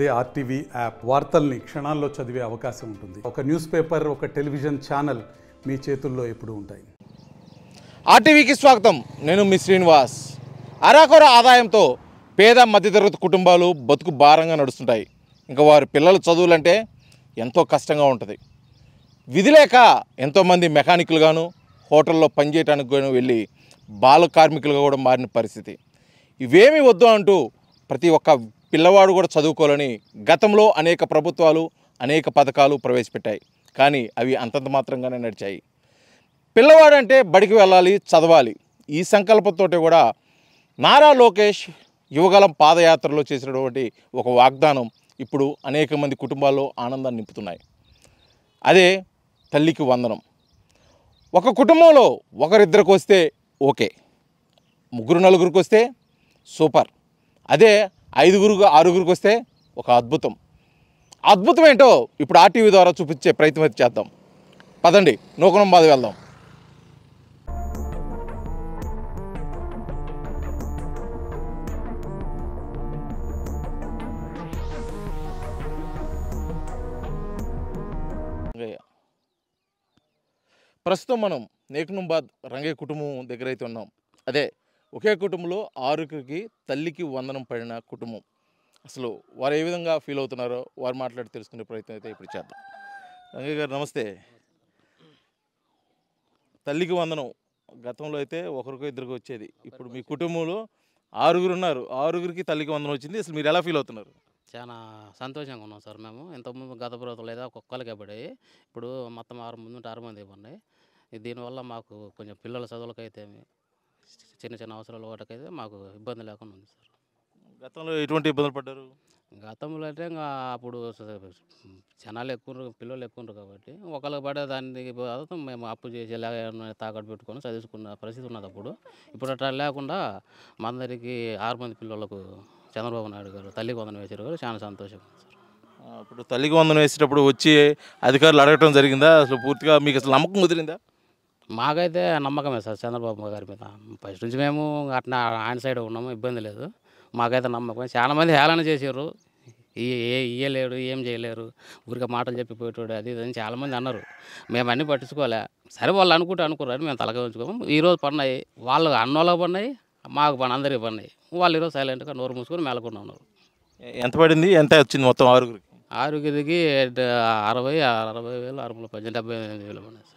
అదే RTV app వార్తల్ని క్షణాల్లో చదివే అవకాశం ఉంటుంది. ఒక న్యూస్ పేపర్, ఒక టెలివిజన్ ఛానల్ మీ చేతుల్లో ఎప్పుడూ ఉంటాయి. ఆర్టీవీకి స్వాగతం. నేను మీ శ్రీనివాస్. అరాకొర ఆదాయంతో పేద మధ్యతరగతి కుటుంబాలు బతుకు భారంగా నడుస్తుంటాయి. ఇంకా వారి పిల్లల చదువులంటే ఎంతో కష్టంగా ఉంటుంది. విధి లేక ఎంతోమంది మెకానికులుగాను, హోటల్లో పనిచేయడానికి గాను వెళ్ళి బాల కార్మికులుగా కూడా మారిన పరిస్థితి. ఇవేమీ వద్దు అంటూ ప్రతి ఒక్క పిల్లవాడు కూడా చదువుకోవాలని గతంలో అనేక ప్రభుత్వాలు అనేక పథకాలు ప్రవేశపెట్టాయి. కానీ అవి అంతంత మాత్రంగానే నడిచాయి. పిల్లవాడంటే బడికి వెళ్ళాలి, చదవాలి. ఈ సంకల్పంతో కూడా నారా లోకేష్ యువగలం పాదయాత్రలో చేసినటువంటి ఒక వాగ్దానం ఇప్పుడు అనేక మంది కుటుంబాల్లో ఆనందాన్ని నింపుతున్నాయి. అదే తల్లికి వందనం. ఒక కుటుంబంలో ఒకరిద్దరికి వస్తే ఓకే, ముగ్గురు నలుగురికి వస్తే సూపర్, అదే ఐదుగురు ఆరుగురికి వస్తే ఒక అద్భుతం. అద్భుతం ఏంటో ఇప్పుడు ఆర్టీవీ ద్వారా చూపించే ప్రయత్నం చేద్దాం. పదండి, నూకనం బాధ వెళ్దాం. ప్రస్తుతం మనం నేకునంబాద్ రంగయ్య కుటుంబం దగ్గర అయితే ఉన్నాం. అదే ఒకే కుటుంబంలో ఆరుగురికి తల్లికి వందనం పడిన కుటుంబం. అసలు వారు ఏ విధంగా ఫీల్ అవుతున్నారో వారు మాట్లాడి తెలుసుకునే ప్రయత్నం అయితే ఇప్పుడు చేద్దాం. రంగయ్య గారు నమస్తే. తల్లికి వందనం గతంలో అయితే ఒకరికో ఇద్దరికి వచ్చేది, ఇప్పుడు మీ కుటుంబంలో ఆరుగురు ఉన్నారు, ఆరుగురికి తల్లికి వందనం వచ్చింది. అసలు మీరు ఎలా ఫీల్ అవుతున్నారు? చాలా సంతోషంగా ఉన్నాం సార్. మేము ఇంతకుముందు గత ప్రభుత్వం లేదా ఒక్కొక్కరికి పడ్డాయి, ఇప్పుడు మొత్తం 6 మంది పడినాయి. దీనివల్ల మాకు కొంచెం పిల్లల చదువులకైతే చిన్న చిన్న అవసరాల వాటికైతే మాకు ఇబ్బంది లేకుండా ఉంది సార్. గతంలో ఎటువంటి ఇబ్బందులు పడ్డారు? గతంలో అంటే ఇంకా అప్పుడు జనాలు ఎక్కువ, పిల్లలు ఎక్కువ ఉంటారు కాబట్టి ఒకరికి పడే దాన్ని మేము అప్పు చేసి తాకట్టు పెట్టుకొని చదువుకున్న పరిస్థితి ఉన్నది అప్పుడు. ఇప్పుడు అట్లా లేకుండా మా అందరికీ 6 మంది పిల్లలకు చంద్రబాబు నాయుడు గారు తల్లికి వందనం వేసారు గారు. చాలా సంతోషం సార్. ఇప్పుడు తల్లికి వందనం వేసేటప్పుడు వచ్చి అధికారులు అడగటం జరిగిందా? అసలు పూర్తిగా మీకు అసలు నమ్మకం కుదిరిందా? మాకైతే నమ్మకమే సార్ చంద్రబాబు గారి మీద. ఫస్ట్ నుంచి మేము అట్లా ఆయన సైడ్ ఉన్నాము, ఇబ్బంది లేదు. మాకైతే నమ్మకం. చాలామంది హేళన చేశారు, ఇయ్యలేడు, ఏం చేయలేరు, ఊరికే మాటలు చెప్పిపోయేటోడు, అది ఇది అని చాలామంది అన్నారు. మేము అన్నీ పట్టించుకోలే. సరే వాళ్ళు అనుకున్నారు, మేము తలగా ఉంచుకోము. ఈరోజు పడినాయి, వాళ్ళు అన్నోళ్ళకి పడినాయి, మాకు అందరికీ పడినాయి. వాళ్ళు ఈరోజు సైలెంట్గా నోరు మూసుకొని మేలకుండా ఉన్నారు. ఎంత పడింది? ఎంత వచ్చింది మొత్తం ఆరుగురికి? ఆరుగురికి 60,000, 70,000 పడినాయి సార్.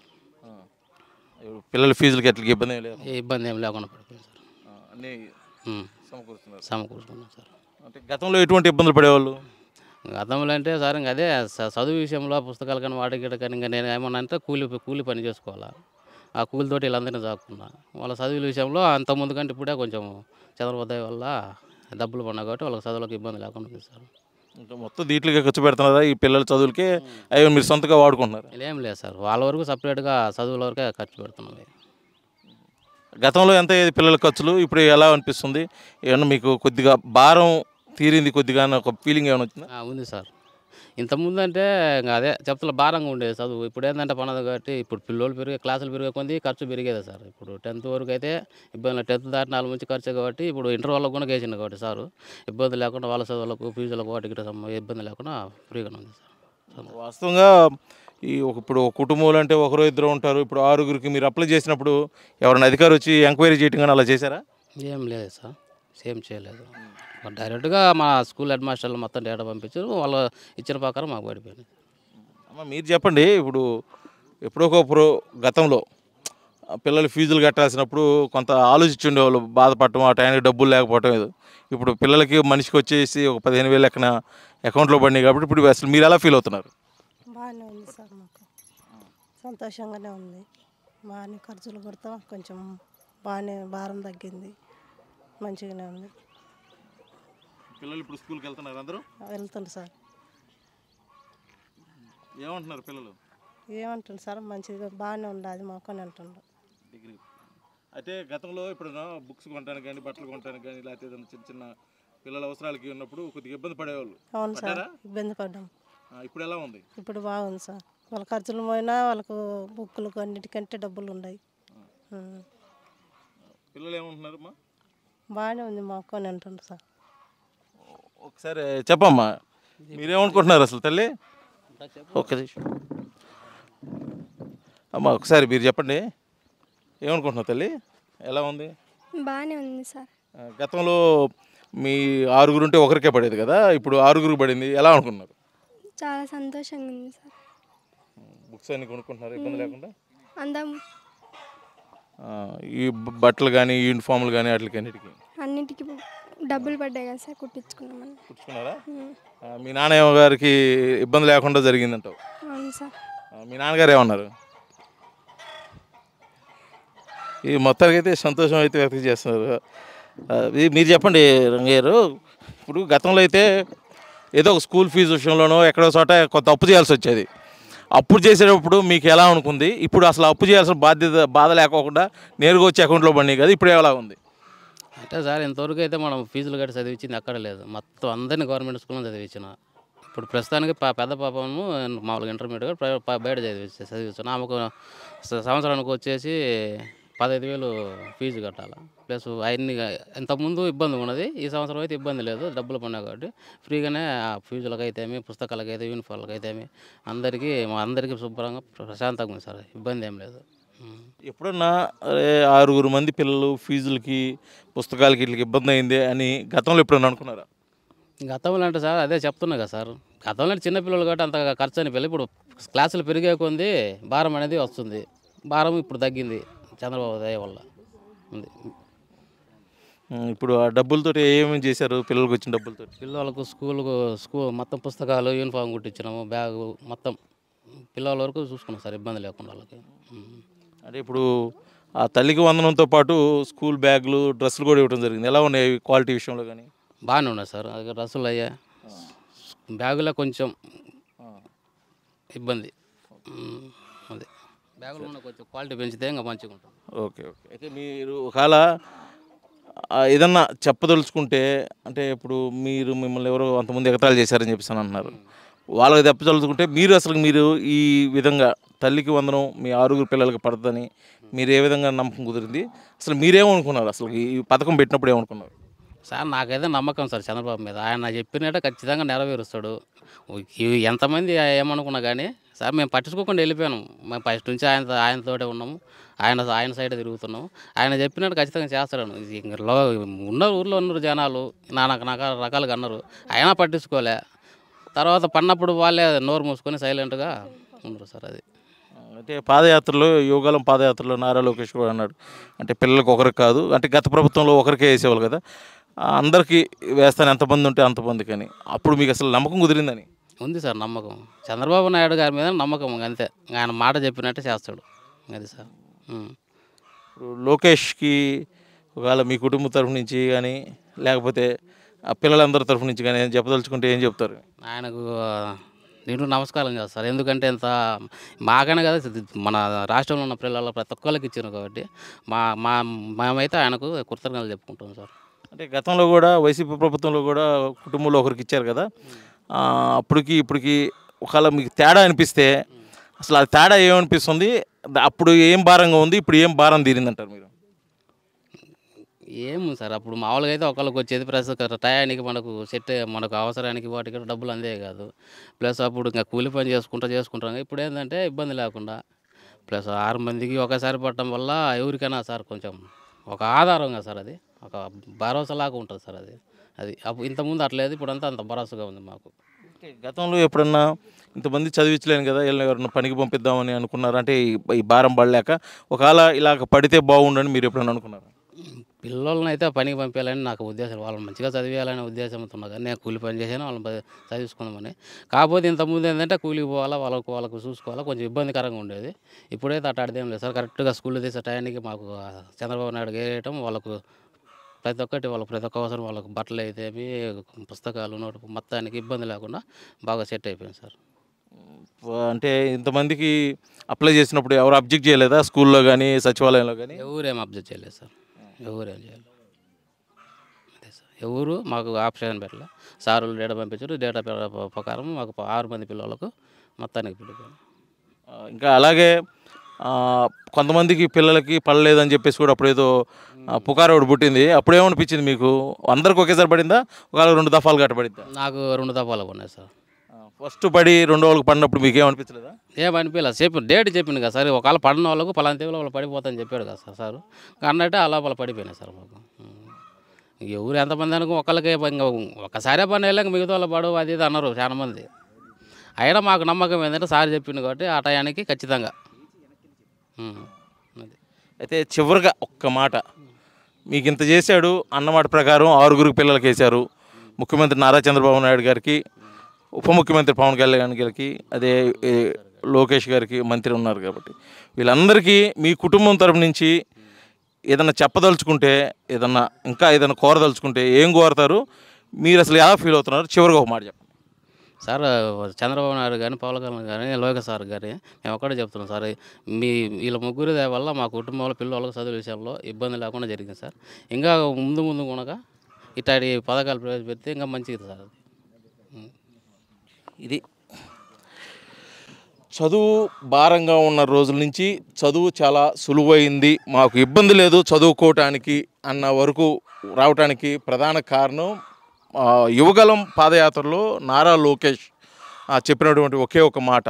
పిల్లల ఫీజులకి ఎట్లా ఇబ్బంది ఏం లేదు? ఇబ్బంది ఏం లేకుండా పడిపోయింది సార్. అన్నీ సమకూరుస్తున్నాం సార్. అంటే గతంలో ఎటువంటి ఇబ్బందులు పడేవాళ్ళు? గతంలో అంటే సార్ ఇంకా అదే చదువు విషయంలో పుస్తకాలు కానీ వాటికి కానీ ఇంకా నేను ఏమన్నా అంటే కూలి పని చేసుకోవాలా. ఆ కూలితోటి వీళ్ళందరినీ చాకున్నా. వాళ్ళ చదువుల విషయంలో అంతకుముందు కంటే ఇప్పుడే కొంచెం చంద్రబాబు దయ వల్ల డబ్బులు పడినా కాబట్టి వాళ్ళకి చదువులకు ఇబ్బంది లేకుండా ఉంది సార్. ఇంకా మొత్తం దీంట్లోకి ఖర్చు పెడుతున్నారా ఈ పిల్లల చదువులకి? అవి మీరు సొంతగా వాడుకుంటున్నారు? ఏం లేదు సార్, వాళ్ళ వరకు సపరేట్గా చదువుల వరకే ఖర్చు పెడుతున్నాం. గతంలో ఎంత అయ్యేది పిల్లల ఖర్చులు? ఇప్పుడు ఎలా అనిపిస్తుంది? ఏమన్నా మీకు కొద్దిగా భారం తీరింది కొద్దిగా ఒక ఫీలింగ్ ఏమైనా వచ్చిందా? ఉంది సార్. ఇంతకుముందు అంటే ఇంకా అదే చెప్తున్నా భారంగా ఉండేది చదువు. ఇప్పుడు ఏంటంటే పనదు కాబట్టి ఇప్పుడు పిల్లలు క్లాసులు పెరిగే కొంది ఖర్చు పెరిగేది సార్. ఇప్పుడు 10th వరకు అయితే ఇబ్బంది, 10th దాటి 4 నుంచి ఖర్చు కాబట్టి ఇప్పుడు ఇంటర్ వాళ్ళకు కూడా వేసింది కాబట్టి సారు ఇబ్బంది లేకుండా వాళ్ళ చదువులకు ఫీజులకు వాటికి ఇబ్బంది లేకుండా ఫ్రీగానే ఉంది సార్. వాస్తవంగా ఇప్పుడు ఒక కుటుంబంలో అంటే ఒకరు ఇద్దరు ఉంటారు. ఇప్పుడు ఆరుగురికి మీరు అప్లై చేసినప్పుడు ఎవరైనా అధికారి వచ్చి ఎంక్వైరీ చేయడం కానీ అలా చేశారా? ఏం లేదు సార్, సేమ్ చేయలేదు. డైరెక్ట్గా మా స్కూల్ హెడ్ మాస్టర్లు మొత్తం డేటా పంపించారు, వాళ్ళు ఇచ్చిన ప్రకారం మాకు పడిపోయింది. అమ్మ మీరు చెప్పండి, ఇప్పుడు ఎప్పుడో గతంలో పిల్లలు ఫీజులు కట్టాల్సినప్పుడు కొంత ఆలోచించి ఉండేవాళ్ళు, బాధపడటం, ఆ టైంకి డబ్బులు లేకపోవటం. ఏదో ఇప్పుడు పిల్లలకి మనిషికి వచ్చేసి ఒక 15,000 లెక్కన అకౌంట్లో పడినాయి కాబట్టి ఇప్పుడు అసలు మీరు ఎలా ఫీల్ అవుతున్నారు? బాగానే ఉంది సార్, మాకు సంతోషంగానే ఉంది. బాగానే ఖర్చులు పడతాం, కొంచెం బాగానే భారం తగ్గింది, మంచిగానే ఉంది. పిల్లలు ఇప్పుడు స్కూల్కి వెళ్తున్నారు? అందరూ వెళ్తుండ్రు సార్. ఏమంటున్నారు పిల్లలు? ఏమంటుంది సార్, మంచిగా బాగానే ఉండాలి మాకు అని అంటుండ్రు. డిగ్రీ అయితే గతంలో ఇప్పుడు బుక్స్ కొనడానికి కానీ, బట్టలు కొనడానికి కానీ, లేకపోతే ఏదైనా చిన్న చిన్న పిల్లల అవసరాలకి ఉన్నప్పుడు కొద్దిగా ఇబ్బంది పడేవాళ్ళు. అవును సార్, ఇబ్బంది పడ్డాం. ఇప్పుడు ఎలా ఉంది? ఇప్పుడు బాగుంది సార్. వాళ్ళ ఖర్చులు పోయినా వాళ్ళకు బుక్కులకు అన్నిటికంటే డబ్బులు ఉన్నాయి. పిల్లలు ఏమంటున్నారమ్మా? బాగానే ఉంది మాకు అని అంటుండ్రు సార్. ఒకసారి చెప్పమ్మా, మీరేమనుకుంటున్నారు అసలు తల్లి? ఒక్క నిమిషం అమ్మ, ఒకసారి మీరు చెప్పండి, ఏమనుకుంటున్నారు తల్లి? ఎలా ఉంది? బాగానే ఉంది సార్. గతంలో మీ 6 ఉంటే ఒకరికే పడేది కదా, ఇప్పుడు 6 పడింది, ఎలా అనుకున్నారు? చాలా సంతోషంగా ఉంది సార్. బుక్స్ అన్ని కొనుక్కుంటున్నారు ఇబ్బంది లేకుండా? అందం ఈ బట్టలు కానీ యూనిఫామ్లు కానీ వాటికి అన్నిటికీ డబ్బులు పడ్డాయి కదా సార్, కుట్టించుకున్నామని. కుట్టించుకున్నారా? మీ నాన్నయ్య గారికి ఇబ్బంది లేకుండా జరిగిందంటావు? అవును సార్. మీ నాన్నగారు ఏమన్నారు? ఈ మొత్తానికి అయితే సంతోషం అయితే వ్యక్తం చేస్తున్నారు. మీరు చెప్పండి రంగయ్య గారు, ఇప్పుడు గతంలో అయితే ఏదో ఒక స్కూల్ ఫీజు విషయంలోనో ఎక్కడో చోట కొంత అప్పు చేయాల్సి వచ్చేది. అప్పు చేసేటప్పుడు మీకు ఎలా అనుకుంది? ఇప్పుడు అసలు అప్పు చేయాల్సిన బాధ లేకోకుండా నేరుగా వచ్చి అకౌంట్లో పడినాయి కదా, ఇప్పుడు ఎలా ఉంది? అంటే సార్ ఇంతవరకు అయితే మనం ఫీజులు కట్టి చదివించింది అక్కడ లేదు, మొత్తం అందరినీ గవర్నమెంట్ స్కూల్లో చదివించిన. ఇప్పుడు ప్రస్తుతానికి పెద్ద పాపము మామూలుగా ఇంటర్మీడియట్ బయట చదివించాను. ఆమెకు సంవత్సరానికి వచ్చేసి 15,000 ఫీజు కట్టాలి. ప్లస్ అవన్నీ ఇంతకుముందు ఇబ్బంది ఉన్నది, ఈ సంవత్సరం అయితే ఇబ్బంది లేదు, డబ్బులు పడినాయి కాబట్టి ఫ్రీగానే ఫీజులకు అయితేమి, పుస్తకాలకు అయితే, యూనిఫామ్లకు అయితేమి అందరికీ శుభ్రంగా ప్రశాంతంగా ఉంది సార్, ఇబ్బంది ఏం లేదు. ఎప్పుడన్నా 6 మంది పిల్లలు ఫీజులకి పుస్తకాలకి వీటికి ఇబ్బంది అయింది అని గతంలో ఎప్పుడన్నా అనుకున్నారా? గతంలో అంటే సార్ అదే చెప్తున్నా కదా సార్, గతంలో అంటే చిన్నపిల్లలు కాబట్టి అంత ఖర్చు అనిపించలేదు. ఇప్పుడు క్లాసులు పెరిగే కొంది భారం అనేది వస్తుంది, భారం ఇప్పుడు తగ్గింది చంద్రబాబు దయ వల్ల ఉంది. ఇప్పుడు ఆ డబ్బులతో ఏమేమి చేశారు? పిల్లలకు వచ్చిన డబ్బులతో పిల్లలకు స్కూల్ మొత్తం పుస్తకాలు, యూనిఫామ్ కుట్టించినాము, బ్యాగు మొత్తం పిల్లల వరకు చూసుకున్నాం సార్, ఇబ్బంది లేకుండా వాళ్ళకి. అంటే ఇప్పుడు ఆ తల్లికి వందనంతో పాటు స్కూల్ బ్యాగులు, డ్రెస్సులు కూడా ఇవ్వడం జరిగింది. ఎలా ఉన్నాయి క్వాలిటీ విషయంలో కానీ? బాగానే ఉన్నాయి సార్, అది డ్రెస్సులు అయ్యా, బ్యాగులో కొంచెం ఇబ్బంది, అది బ్యాగులో కొంచెం క్వాలిటీ పెంచితే ఇంకా మంచిగా ఉంటుంది. ఓకే. అయితే మీరు ఒకవేళ ఏదన్నా చెప్పదలుచుకుంటే, అంటే ఇప్పుడు మిమ్మల్ని ఎవరో అంతమంది ఎగతాళి చేశారని చెప్పేసి అంటున్నారు, వాళ్ళకి చెప్పదలుచుకుంటే మీరు ఈ విధంగా తల్లికి వందనం మీ 6 పిల్లలకి పడుతుందని మీరు ఏ విధంగా నమ్మకం కుదిరింది? అసలు మీరేమనుకున్నారు? అసలు ఈ పథకం పెట్టినప్పుడు ఏమనుకున్నారు? సార్ నాకైతే నమ్మకం సార్ చంద్రబాబు మీద, ఆయన చెప్పినట్టు ఖచ్చితంగా నెరవేరుస్తాడు. ఎంతమంది ఏమనుకున్నా కానీ సార్ మేము పట్టించుకోకుండా వెళ్ళిపోయాము, మేము ఫస్ట్ నుంచి ఆయనతోటే ఉన్నాము, ఆయన సైడ్ తిరుగుతున్నాము. ఆయన చెప్పినట్టు ఖచ్చితంగా చేస్తాడు. ఊర్లో ఉన్నారు జనాలు నాకు రకాలుగా అన్నారు, అయినా పట్టించుకోలే. తర్వాత పడినప్పుడు వాళ్ళే నోరు మూసుకొని సైలెంట్గా ఉన్నారు సార్. అది అంటే యోగాలం పాదయాత్రలో నారా లోకేష్ కూడా అన్నాడు, అంటే పిల్లలకు ఒకరికి కాదు, అంటే గత ప్రభుత్వంలో ఒకరికే వేసేవాళ్ళు కదా, అందరికీ వేస్తాను ఎంతమంది ఉంటే అంతమంది కానీ. అప్పుడు మీకు అసలు నమ్మకం కుదిరిందని? ఉంది సార్ నమ్మకం, చంద్రబాబు నాయుడు గారి మీద నమ్మకం, అంతే. ఆయన మాట చెప్పినట్టే చేస్తాడు, అది సార్. ఇప్పుడు లోకేష్కి ఒకవేళ మీ కుటుంబం తరఫు నుంచి కానీ లేకపోతే ఆ పిల్లలందరి తరఫు నుంచి కానీ చెప్పదలుచుకుంటే ఏం చెప్తారు? ఆయనకు నేను నమస్కారం చేస్తారు, ఎందుకంటే ఇంత మాకనే కదా మన రాష్ట్రంలో ఉన్న పిల్లల ప్రతి ఒక్కరికి ఇచ్చారు కాబట్టి మేమైతే ఆయనకు కృతజ్ఞతలు చెప్పుకుంటాం సార్. అంటే గతంలో కూడా వైసీపీ ప్రభుత్వంలో కూడా కుటుంబంలో ఒకరికి ఇచ్చారు కదా, అప్పటికి ఇప్పటికి ఒకవేళ మీకు తేడా అనిపిస్తే అసలు ఆ తేడా ఏమనిపిస్తుంది? అప్పుడు ఏం భారంగా ఉంది, ఇప్పుడు ఏం భారం తీరిందంటారు మీరు? ఏముంది సార్, అప్పుడు మామూలుగా అయితే ఒకళ్ళకి వచ్చేది ప్లస్ టయానికి మనకు అవసరానికి వాటికి డబ్బులు అందే కాదు, ప్లస్ అప్పుడు ఇంకా కూలి పని చేసుకుంటాం. ఇప్పుడు ఏంటంటే ఇబ్బంది లేకుండా ప్లస్ 6 మందికి ఒకసారి పడటం వల్ల ఎవరికైనా సార్ కొంచెం ఒక ఆధారంగా సార్, అది ఒక భరోసాలాగా ఉంటుంది సార్. అది అప్పుడు ఇంతకుముందు అట్లేదు, ఇప్పుడు అంతా అంత భరోసాగా ఉంది మాకు. గతంలో ఎప్పుడన్నా ఇంతమంది చదివించలేను కదా, ఎవరన్నా పనికి పంపిద్దామని అనుకున్నారు? అంటే ఈ భారం పడలేక ఒకవేళ ఇలాగ పడితే బాగుండని మీరు ఎప్పుడన్నా అనుకున్నారు? పిల్లల్ని అయితే పనికి పంపించాలని నాకు ఉద్దేశం, వాళ్ళని మంచిగా చదివేయాలనే ఉద్దేశంతో ఉన్నా కానీ నేను కూలి పని చేశాను, వాళ్ళని చదివించుకుందామని. కాకపోతే ఇంతకుముందు ఏంటంటే కూలికి పోవాలా, వాళ్ళకు చూసుకోవాలా, కొంచెం ఇబ్బందికరంగా ఉండేది. ఇప్పుడైతే అట్టాడిదేం లేదు సార్, కరెక్ట్గా స్కూల్లో తీసే టయానికి మాకు చంద్రబాబు నాయుడు వేయటం, వాళ్ళకు ప్రతి ఒక్క అవసరం, వాళ్ళకు బట్టలు అయితేమి, పుస్తకాలు, నోటు మొత్తానికి ఇబ్బంది లేకుండా బాగా సెట్ అయిపోయింది సార్. అంటే ఇంతమందికి అప్లై చేసినప్పుడు ఎవరు అబ్జెక్ట్ చేయలేదా? స్కూల్లో కానీ సచివాలయంలో కానీ ఎవరేం అబ్జెక్ట్ చేయలేదు సార్, ఎవరేం చేయాలి అదే సార్. ఎవరు మాకు ఆప్షన్ పెట్టలే, సారులు డేటా పంపించారు, డేటా ప్రకారం మాకు 6 మంది పిల్లలకు మొత్తానికి పిలిపాను. ఇంకా అలాగే కొంతమందికి పిల్లలకి పడలేదని చెప్పేసి కూడా అప్పుడు ఏదో పుకారు ఒకటి పుట్టింది. అప్పుడు ఏమనిపించింది మీకు? అందరికి ఒకేసారి పడిందా, ఒకవేళ 2 దఫాలు గట్ట పడిందా? నాకు 2 దఫాలు ఉన్నాయి సార్. ఫస్ట్ పడి 2 వాళ్ళకి పడినప్పుడు మీకు ఏమనిపించలేదా? ఏమనిపించలేదు. డేట్ చెప్పింది కదా సార్, ఒకవేళ పడిన వాళ్ళకు పలానా తేదీలో వాళ్ళు పడిపోతాయని చెప్పాడు కదా సార్. అన్నట్టే అలా వాళ్ళు పడిపోయినాయి సార్ మాకు. ఎవరు ఎంతమంది అనుకో ఒకళ్ళకి ఇంకా ఒక్కసారే పని వెళ్ళాక మిగతా వాళ్ళు పడవు అది ఇది అన్నారు చాలా మంది. అయినా మాకు నమ్మకం ఏంటంటే సార్ చెప్పింది కాబట్టి ఆ టయానికి ఖచ్చితంగా. అది అయితే చివరిగా ఒక్క మాట, మీకు ఇంత చేశాడు అన్నమాట ప్రకారం 6 పిల్లలకి వేశారు. ముఖ్యమంత్రి నారా చంద్రబాబు నాయుడు గారికి, ఉప ముఖ్యమంత్రి పవన్ కళ్యాణ్ గారికి, అదే లోకేష్ గారికి మంత్రి ఉన్నారు కాబట్టి వీళ్ళందరికీ మీ కుటుంబం తరపు నుంచి ఏదన్నా చెప్పదలుచుకుంటే, ఇంకా ఏదైనా కోరదలుచుకుంటే ఏం కోరతారు? మీరు అసలు ఎలా ఫీల్ అవుతున్నారు? చివరిగా ఒక మాట చెప్పండి సార్. చంద్రబాబు నాయుడు కానీ, పవన్ కళ్యాణ్ కానీ, లోకేష్ సార్ కానీ మేము ఒక్కడే చెప్తున్నాం సార్. వీళ్ళ ముగ్గురు వల్ల మా కుటుంబంలో పిల్లలకు చదువు విషయంలో ఇబ్బంది లేకుండా జరిగింది సార్. ఇంకా ముందు కూడా ఇట్లాంటి పథకాలు ప్రవేశపెడితే ఇంకా మంచిది సార్. ఇది చదువు భారంగా ఉన్న రోజుల నుంచి చదువు చాలా సులువైంది, మాకు ఇబ్బంది లేదు చదువుకోవటానికి అన్న వరకు రావటానికి ప్రధాన కారణం యువగలం పాదయాత్రలో నారా లోకేష్ చెప్పినటువంటి ఒకే ఒక మాట,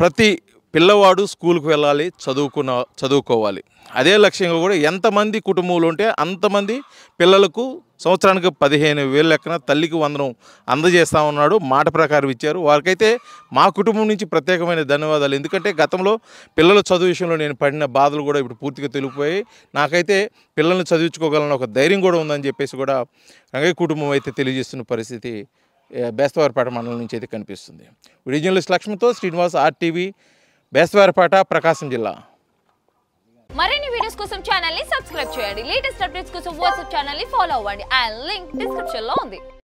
ప్రతి పిల్లవాడు స్కూల్కి వెళ్ళాలి, చదువుకోవాలి. అదే లక్ష్యంగా కూడా ఎంతమంది కుటుంబంలో ఉంటే అంతమంది పిల్లలకు సంవత్సరానికి 15,000 లెక్కన తల్లికి వందనం అందజేస్తా ఉన్నాడు. మాట ప్రకారం ఇచ్చారు. వారికైతే మా కుటుంబం నుంచి ప్రత్యేకమైన ధన్యవాదాలు. ఎందుకంటే గతంలో పిల్లల చదువు విషయంలో నేను పడిన బాధలు కూడా ఇప్పుడు పూర్తిగా తెలిగిపోయాయి. నాకైతే పిల్లల్ని చదివించుకోగలన్న ఒక ధైర్యం కూడా ఉందని చెప్పేసి కూడా రంగయ్య కుటుంబం అయితే తెలియజేస్తున్న పరిస్థితి బేస్తవారిపేట మండలం నుంచి అయితే కనిపిస్తుంది. వీడియో జర్నలిస్ట్ లక్ష్మితో శ్రీనివాస్, RTV, బేస్తవారిపేట, ప్రకాశం జిల్లా. మరిన్ని వీడియోస్ కోసం ఛానల్ ని సబ్స్క్రైబ్ చేయండి. లేటెస్ట్ అప్డేట్స్ కోసం వాట్సాప్ ఛానల్ ని ఫాలో అవ్వండి. అండ్ లింక్ డిస్క్రిప్షన్ లో ఉంది.